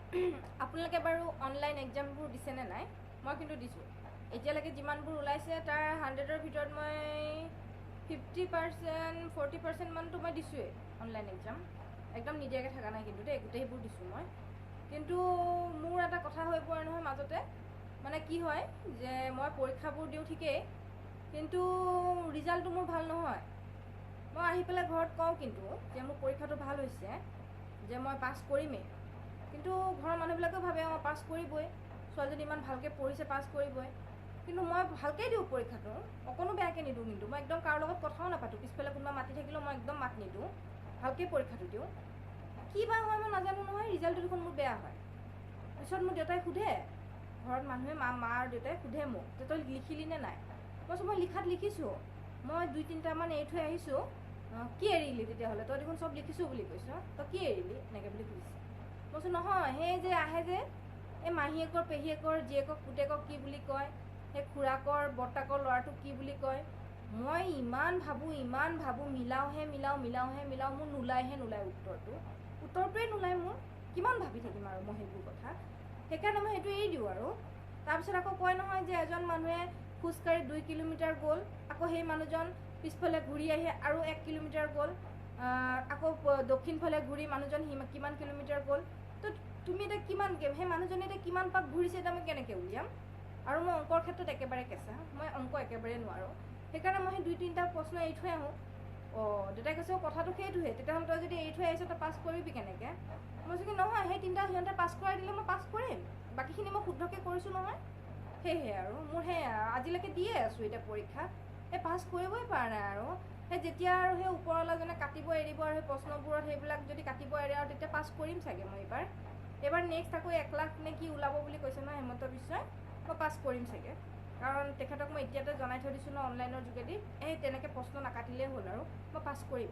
আপোনালোকে বাৰু অনলাইন এক্সামবোৰ দিছেনে নাই? মই কিন্তু দিছোঁ। এতিয়ালৈকে যিমানবোৰ ওলাইছে তাৰ 100ৰ ভিতৰত মই 50% 40% মানটো মই দিছোঁৱেই অনলাইন এক্সাম। একদম নিদিয়াকৈ থকা নাই কিন্তু দেই, গোটেইবোৰ দিছোঁ মই। কিন্তু মোৰ এটা কথা হৈ পৰে নহয় মাজতে, মানে কি হয় যে মই পৰীক্ষাবোৰ দিওঁ ঠিকেই, কিন্তু ৰিজাল্টটো মোৰ ভাল নহয়। মই আহি পেলাই ঘৰত কওঁ কিন্তু যে মোৰ পৰীক্ষাটো ভাল হৈছে, যে মই পাছ কৰিমেই, কিন্তু ঘৰৰ মানুহবিলাকেও ভাবে অঁ পাছ কৰিবই, ছোৱালীজনী ইমান ভালকৈ পঢ়িছে পাছ কৰিবই। কিন্তু মই ভালকৈ দিওঁ পৰীক্ষাটো, অকণো বেয়াকৈ নিদিওঁ। কিন্তু মই একদম কাৰো লগত কথাও নাপাতোঁ, পিছফালে কোনোবা মাতি থাকিলেও মই একদম মাত নিদিওঁ, ভালকৈ পৰীক্ষাটো দিওঁ। কি বা হয় মই নাজানো নহয়, ৰিজাল্টটো দেখোন মোৰ বেয়া হয়। পিছত মোৰ দেউতাই সোধে, ঘৰত মানুহে মা আৰু দেউতাই সোধে মোক যে তই লিখিলি নে নাই? মই লিখাত লিখিছোঁ, মই 2-3টামান এৰি থৈ আহিছোঁ। কি এৰিলি তেতিয়াহ'লে? তই দেখোন চব লিখিছোঁ বুলি কৈছ, তই কি এৰিলি এনেকৈ বুলি সুধিছে। মই নহয়, সেই যে আহে যে এই মাহীয়েকৰ পেহীয়েকৰ জীয়েকক পুতেকক কি বুলি কয়, সেই খুৰাকৰ বৰ্তাকৰ ল'ৰাটোক কি বুলি কয়, মই ইমান ভাবোঁ, মিলাওহে মিলাওঁ, মোৰ নোলায় উত্তৰটোৱে নোলায় মোৰ। কিমান ভাবি থাকিম আৰু মই সেইবোৰ কথা। সেইকাৰণে মই সেইটো এৰি দিওঁ আৰু। তাৰপিছত আকৌ কয় নহয় যে এজন মানুহে খোজকাঢ়ি 2 কিলোমিটাৰ গ'ল, আকৌ সেই মানুহজন পিছফালে ঘূৰি আহি আৰু 1 কিলোমিটাৰ গ'ল, আকৌ দক্ষিণফালে ঘূৰি মানুহজন কিমান কিলোমিটাৰ গ'ল। তো তুমি এতিয়া সেই মানুহজনে এতিয়া কিমান পাক ঘূৰিছে এতিয়া মই কেনেকৈ উলিয়াম? আৰু মই অংকৰ ক্ষেত্ৰত একেবাৰে কেঁচা, মই অংক একেবাৰে নোৱাৰোঁ। সেইকাৰণে মই সেই 2-3টা প্ৰশ্ন এৰি থৈ আহোঁ। দেউতাই কৈছে কথাটো সেইটোহে, তেতিয়াহ'লে তই যদি এৰি থৈ আহিছ তই পাছ কৰিবি কেনেকৈ? মই কি নহয়, সেই 3টা সিহঁতে পাছ কৰাই দিলে মই পাছ কৰিম, বাকীখিনি মই শুদ্ধকৈ কৰিছোঁ নহয়। সেয়েহে আৰু মোৰ সেই আজিলৈকে দিয়ে আছোঁ এতিয়া পৰীক্ষা, এই পাছ কৰিবই পৰা নাই আৰু। সেই যেতিয়া আৰু সেই ওপৰৱালাজনে কাটিব এৰিব আৰু সেই প্ৰশ্নবোৰত সেইবিলাক যদি কাটিব এৰে আৰু তেতিয়া পাছ কৰিম চাগে মই এইবাৰ নেক্সট আকৌ 1 লাখ নে কি ওলাব বুলি কৈছে নহয় হেমন্ত বিশ্বই, মই পাছ কৰিম চাগে। কাৰণ তেখেতক মই এতিয়াতে জনাই থৈ দিছোঁ ন অনলাইনৰ যোগেদি, তেনেকৈ প্ৰশ্ন নাকাটিলেই হ'ল আৰু মই পাছ কৰিম।